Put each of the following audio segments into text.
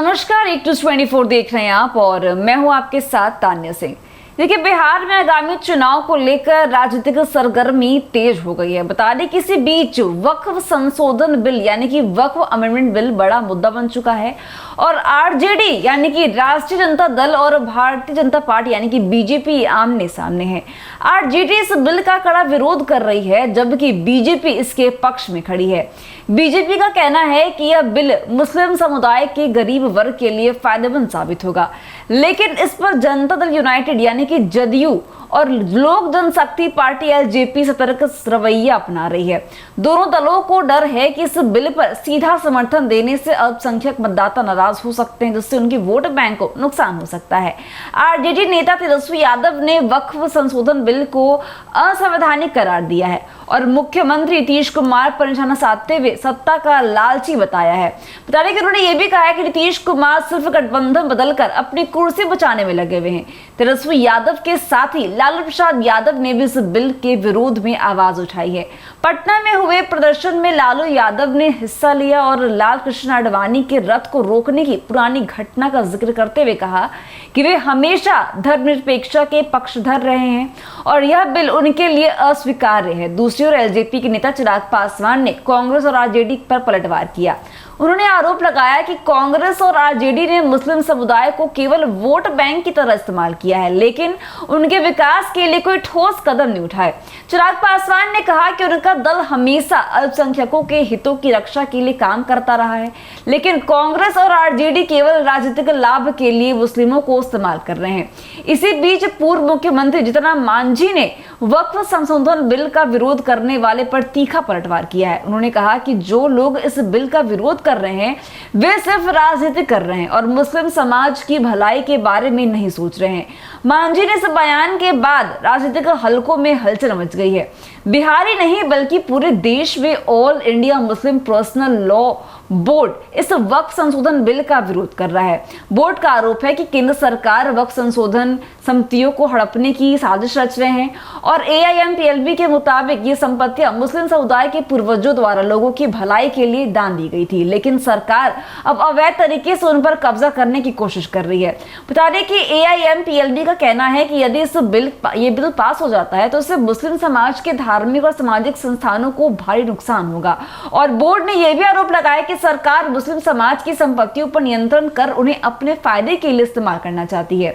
नमस्कार, एक 24 देख रहे हैं आप और मैं हूं आपके साथ तान्या सिंह। देखिए, बिहार में आगामी चुनाव को लेकर राजनीतिक सरगर्मी तेज हो गई है। बता दें कि इसी बीच वक्फ संशोधन बिल यानी कि वक्फ अमेंडमेंट बिल बड़ा मुद्दा बन चुका है और आरजेडी यानी कि राष्ट्रीय जनता दल और भारतीय जनता पार्टी यानी कि बीजेपी आमने सामने है। आरजेडी इस बिल का कड़ा विरोध कर रही है जबकि बीजेपी इसके पक्ष में खड़ी है। बीजेपी का कहना है कि यह बिल मुस्लिम समुदाय के गरीब वर्ग के लिए फायदेमंद साबित होगा, लेकिन इस पर जनता दल यूनाइटेड यानी कि जदयू और लोक जनशक्ति पार्टी एलजेपी सतर्क रवैया अपना रही है। दोनों दलों को डर है कि इस बिल पर सीधा समर्थन देने से अल्पसंख्यक मतदाता नाराज हो सकते हैं, जिससे उनकी वोट बैंक को नुकसान हो सकता है। आरजेडी नेता तेजस्वी यादव ने वक्फ संशोधन बिल को असंवैधानिक करार दिया है और मुख्यमंत्री नीतीश कुमार पर निशाना साधते हुए सत्ता का लालची बताया है। बता दें कि उन्होंने ये भी कहा है कि नीतीश कुमार सिर्फ गठबंधन बदलकर अपनी कुर्सी बचाने में लगे हुए हैं। तेजस्वी यादव के साथ ही लालू प्रसाद यादव ने भी इस बिल के विरोध में आवाज उठाई है। पटना में हुए प्रदर्शन में लालू यादव ने हिस्सा लिया और लाल कृष्ण आडवाणी के रथ को रोकने की पुरानी घटना का जिक्र करते हुए कहा कि वे हमेशा धर्मनिरपेक्षता के पक्षधर रहे हैं और यह बिल उनके लिए अस्वीकार्य है। दूसरी ओर एलजेपी के नेता चिराग पासवान ने कांग्रेस और आरजेडी पर पलटवार किया। उन्होंने आरोप लगाया कि कांग्रेस और आरजेडी ने मुस्लिम समुदाय को केवल वोट बैंक की तरह इस्तेमाल किया है, लेकिन उनके विकास के लिए कोई ठोस कदम नहीं उठाए। चिराग पासवान ने कहा कि उनका दल हमेशा अल्पसंख्यकों के हितों की रक्षा के लिए काम करता रहा है, लेकिन कांग्रेस और आरजेडी केवल राजनीतिक लाभ के लिए मुस्लिमों को इस्तेमाल कर रहे हैं। इसी बीच पूर्व मुख्यमंत्री जीतन मांझी ने वक्फ संशोधन बिल का विरोध करने वाले पर तीखा पलटवार किया है। उन्होंने कहा कि जो लोग इस बिल का विरोध कर रहे हैं वे सिर्फ राजनीति कर रहे हैं और मुस्लिम समाज की भलाई के बारे में नहीं सोच रहे हैं। मांझी ने इस बयान के बाद राजनीतिक हलकों में हलचल मच गई है। बिहार ही नहीं बल्कि पूरे देश में all India Muslim personal law board इस वक्फ संशोधन बिल का विरोध कर रहा है। बोर्ड का आरोप है कि केंद्र सरकार वक्फ संशोधन समितियों को हड़पने की साजिश रच रहे हैं और एआईएमपीएलबी के मुताबिक ये संपत्तियां मुस्लिम समुदाय के पूर्वजों द्वारा लोगों की भलाई के लिए दान दी गई थी, लेकिन सरकार अब अवैध तरीके से उन पर कब्जा करने की कोशिश कर रही है। बता दें कि एआईएमपीएलबी का कहना है कि यदि ये बिल पास हो जाता है तो इससे मुस्लिम समाज के धार्मिक और सामाजिक संस्थानों को भारी नुकसान होगा और बोर्ड ने यह भी आरोप लगाया कि सरकार मुस्लिम समाज की संपत्तियों पर नियंत्रण कर उन्हें अपने फायदे के लिए इस्तेमाल करना चाहती है।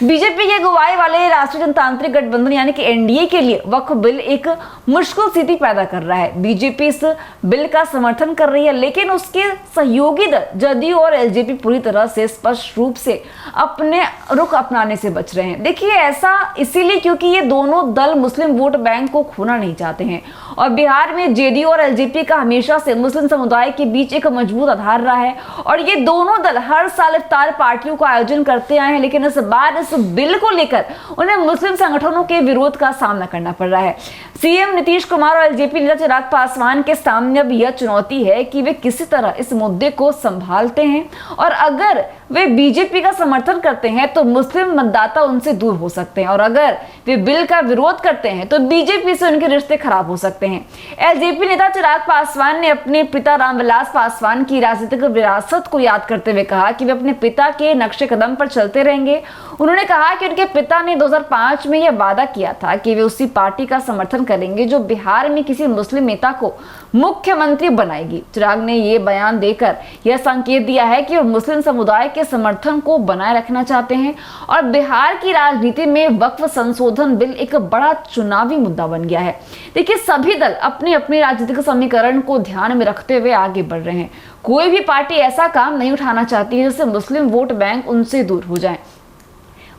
बीजेपी के अगुवाई वाले राष्ट्रीय जनतांत्रिक गठबंधन यानी कि एनडीए के लिए वक्फ बिल एक मुश्किल स्थिति पैदा कर रहा है। बीजेपी इस बिल का समर्थन कर रही है, लेकिन उसके सहयोगी दल जदयू और एलजेपी पूरी तरह से स्पष्ट रूप से अपने रुख अपनाने से बच रहे हैं। देखिए, ऐसा इसीलिए क्योंकि ये दोनों दल मुस्लिम वोट बैंक को खोना नहीं चाहते हैं और बिहार में जेडीयू और एलजेपी का हमेशा से मुस्लिम समुदाय के बीच एक मजबूत आधार रहा है और ये दोनों दल हर साल इफ्तार पार्टियों का आयोजन करते आए हैं, लेकिन इस बार इस बिल को लेकर उन्हें मुस्लिम संगठनों के विरोध का सामना करना पड़ रहा है। सीएम नीतीश कुमार और एलजेपी नेता चिराग पासवान के सामने अब यह चुनौती है कि वे किसी तरह इस मुद्दे को संभालते हैं और अगर वे बीजेपी का समर्थन करते हैं तो मुस्लिम मतदाता उनसे दूर हो सकते हैं और अगर वे बिल का विरोध करते हैं तो बीजेपी से उनके रिश्ते खराब हो सकते हैं। एलजेपी नेता चिराग पासवान ने अपने पिता रामविलास पासवान की राजनीतिक विरासत को याद करते हुए कहा कि वे अपने पिता के नक्शे कदम पर चलते रहेंगे। उन्होंने कहा कि उनके पिता ने 2005 में यह वादा किया था कि वे उसी पार्टी का समर्थन करेंगे जो बिहार में किसी मुस्लिम नेता को मुख्यमंत्री बनाएगी। चिराग ने यह बयान देकर यह संकेत दिया है कि वे मुस्लिम समुदाय के समर्थन को बनाए रखना चाहते हैं और बिहार की राजनीति में वक्फ संशोधन बिल एक बड़ा चुनावी मुद्दा बन गया है। देखिए, सभी दल अपने अपने राजनीतिक समीकरण को ध्यान में रखते हुए आगे बढ़ रहे हैं। कोई भी पार्टी ऐसा काम नहीं उठाना चाहती है जिससे मुस्लिम वोट बैंक उनसे दूर हो जाए।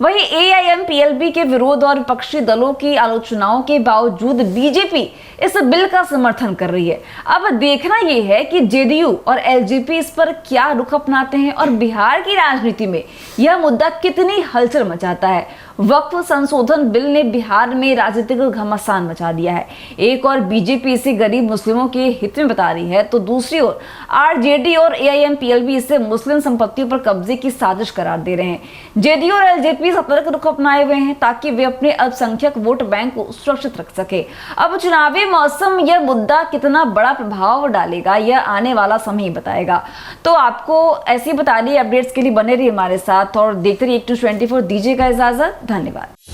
वहीं एआईएमपीएलबी के विरोध और विपक्षी दलों की आलोचनाओं के बावजूद बीजेपी इस बिल का समर्थन कर रही है। अब देखना यह है कि जेडीयू और एलजेपी इस पर क्या रुख अपनाते हैं और बिहार की राजनीति में यह मुद्दा कितनी हलचल मचाता है। वक्फ संशोधन बिल ने बिहार में राजनीतिक घमासान मचा दिया है। एक और बीजेपी इसे गरीब मुस्लिमों के हित में बता रही है, तो दूसरी ओर आरजेडी और एआईएमपीएल इसे मुस्लिम संपत्तियों पर कब्जे की साजिश करार दे रहे हैं। जेडीयू और एलजेपी सतर्क रुख अपनाए हुए हैं ताकि वे अपने अल्पसंख्यक वोट बैंक को सुरक्षित रख सके। अब चुनावी मौसम यह मुद्दा कितना बड़ा प्रभाव डालेगा यह आने वाला समय ही बताएगा। तो आपको ऐसी बता दी अपडेट्स के लिए बने रहिए हमारे साथ और देखते रहिए 8/24। दीजिएगा इजाजत, धन्यवाद।